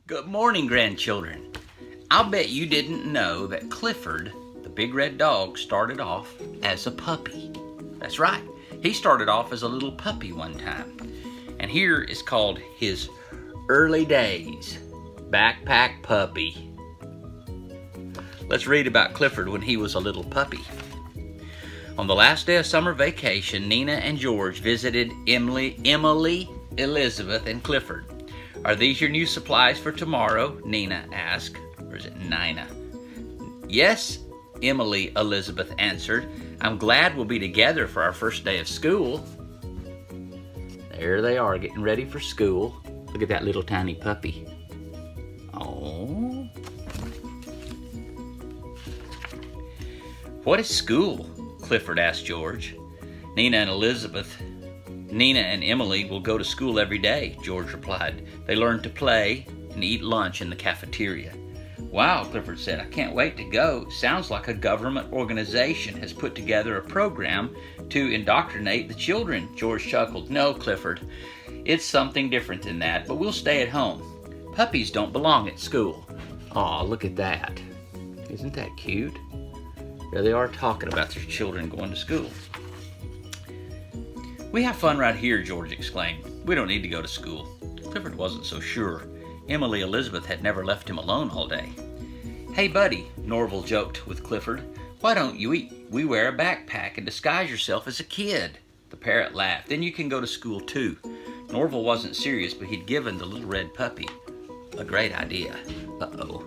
Good morning, grandchildren. I'll bet you didn't know that Clifford, the big red dog, started off as a puppy. That's right. He started off as a little puppy one time. And here is called his early days. Backpack puppy. Let's read about Clifford when he was a little puppy. On the last day of summer vacation, Nina and George visited Emily, Elizabeth, and Clifford. "Are these your new supplies for tomorrow?" Nina asked. Or is it Nina? "Yes," Emily Elizabeth answered. "I'm glad we'll be together for our first day of school." There they are, getting ready for school. Look at that little tiny puppy. Oh. "What is school?" Clifford asked George. Nina and Emily will go to school every day," George replied. "They learn to play and eat lunch in the cafeteria." "Wow," Clifford said. "I can't wait to go. Sounds like a government organization has put together a program to indoctrinate the children." George chuckled. "No, Clifford, it's something different than that, but we'll stay at home. Puppies don't belong at school." Aw, look at that. Isn't that cute? There they are talking about their children going to school. "We have fun right here," George exclaimed. "We don't need to go to school." Clifford wasn't so sure. Emily Elizabeth had never left him alone all day. "Hey, buddy," Norval joked with Clifford. "Why don't we wear a backpack and disguise yourself as a kid?" The parrot laughed. "Then you can go to school too." Norval wasn't serious, but he'd given the little red puppy a great idea. Uh-oh.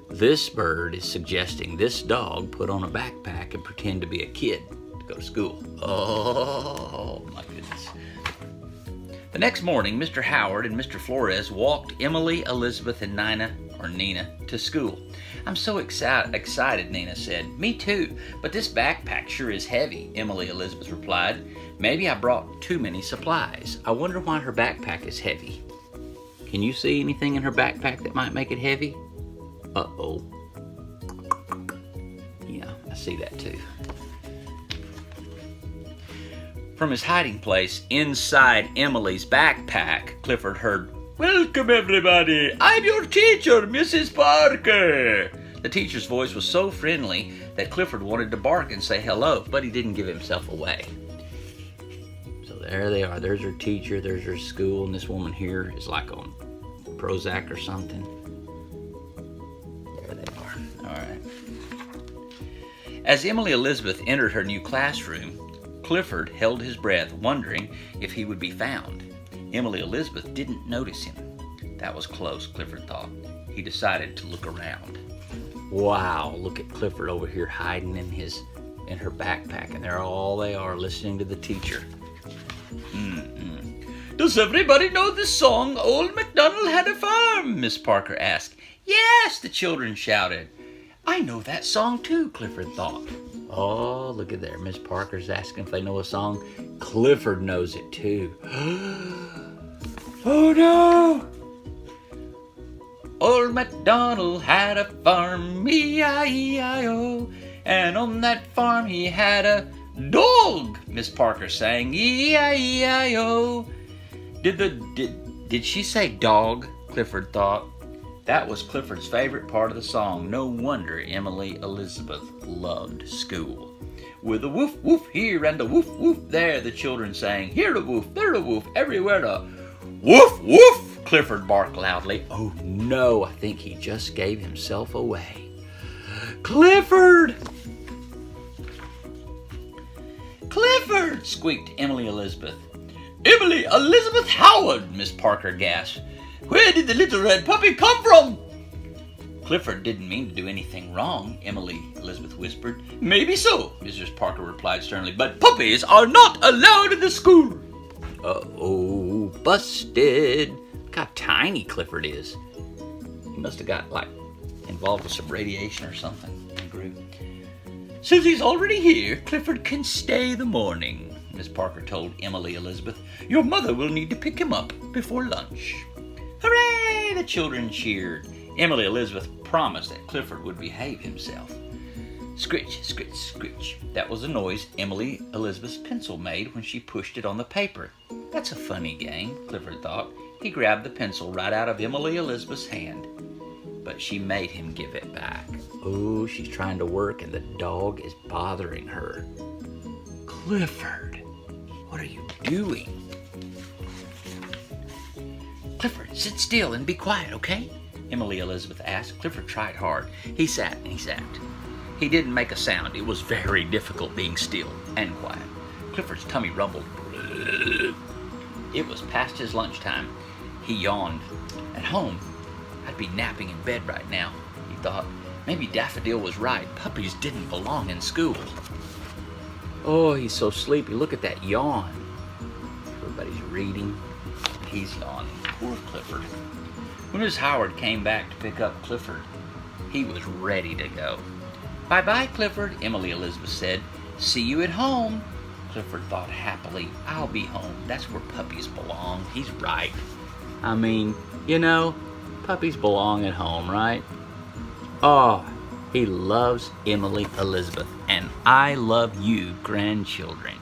This bird is suggesting this dog put on a backpack and pretend to be a kid to go to school. Oh, my goodness. The next morning, Mr. Howard and Mr. Flores walked Emily, Elizabeth, and Nina to school. "I'm so excited," Nina said. "Me too, but this backpack sure is heavy," Emily Elizabeth replied. "Maybe I brought too many supplies. I wonder why her backpack is heavy." Can you see anything in her backpack that might make it heavy? Uh-oh. Yeah, I see that too. From his hiding place inside Emily's backpack, Clifford heard, "Welcome, everybody. I'm your teacher, Mrs. Parker." The teacher's voice was so friendly that Clifford wanted to bark and say hello, but he didn't give himself away. So there they are. There's her teacher, there's her school, and this woman here is like on Prozac or something. There they are. All right. As Emily Elizabeth entered her new classroom, Clifford held his breath, wondering if he would be found. Emily Elizabeth didn't notice him. That was close, Clifford thought. He decided to look around. Wow, look at Clifford over here hiding in her backpack, and there all they are listening to the teacher. "Does everybody know the song, 'Old MacDonald Had a Farm'?" Miss Parker asked. "Yes," the children shouted. "I know that song too," Clifford thought. Oh, look at there. Miss Parker's asking if they know a song. Clifford knows it too. Oh no! "Old MacDonald had a farm, E-I-E-I-O, and on that farm he had a dog," Miss Parker sang, E-I-E-I-O. Did she say dog? Clifford thought. That was Clifford's favorite part of the song. No wonder Emily Elizabeth loved school. "With a woof woof here and a woof woof there," the children sang. "Here a woof, there a woof, everywhere a woof woof," Clifford barked loudly. Oh no, I think he just gave himself away. "Clifford! Clifford!" squeaked Emily Elizabeth. "Emily Elizabeth Howard!" Miss Parker gasped. "Where did the little red puppy come from?" "Clifford didn't mean to do anything wrong," Emily Elizabeth whispered. "Maybe so," Mrs. Parker replied sternly, "but puppies are not allowed in the school." Uh-oh, busted. Look how tiny Clifford is. He must have got, involved with some radiation or something in the group. "Since he's already here, Clifford can stay the morning," Miss Parker told Emily Elizabeth. "Your mother will need to pick him up before lunch." Hooray! The children cheered. Emily Elizabeth promised that Clifford would behave himself. Scritch, scritch, scritch. That was the noise Emily Elizabeth's pencil made when she pushed it on the paper. That's a funny game, Clifford thought. He grabbed the pencil right out of Emily Elizabeth's hand, but she made him give it back. Oh, she's trying to work and the dog is bothering her. Clifford, what are you doing? Clifford, sit still and be quiet, okay? Emily Elizabeth asked. Clifford tried hard. He sat and he sat. He didn't make a sound. It was very difficult being still and quiet. Clifford's tummy rumbled. It was past his lunchtime. He yawned. At home, I'd be napping in bed right now, he thought. Maybe Daffodil was right. Puppies didn't belong in school. Oh, he's so sleepy. Look at that yawn. Everybody's reading. He's yawning. Poor Clifford. When Miss Howard came back to pick up Clifford, he was ready to go. Bye-bye, Clifford, Emily Elizabeth said. See you at home. Clifford thought happily. I'll be home. That's where puppies belong. He's right. I mean, puppies belong at home, right? Oh, he loves Emily Elizabeth, and I love you, grandchildren.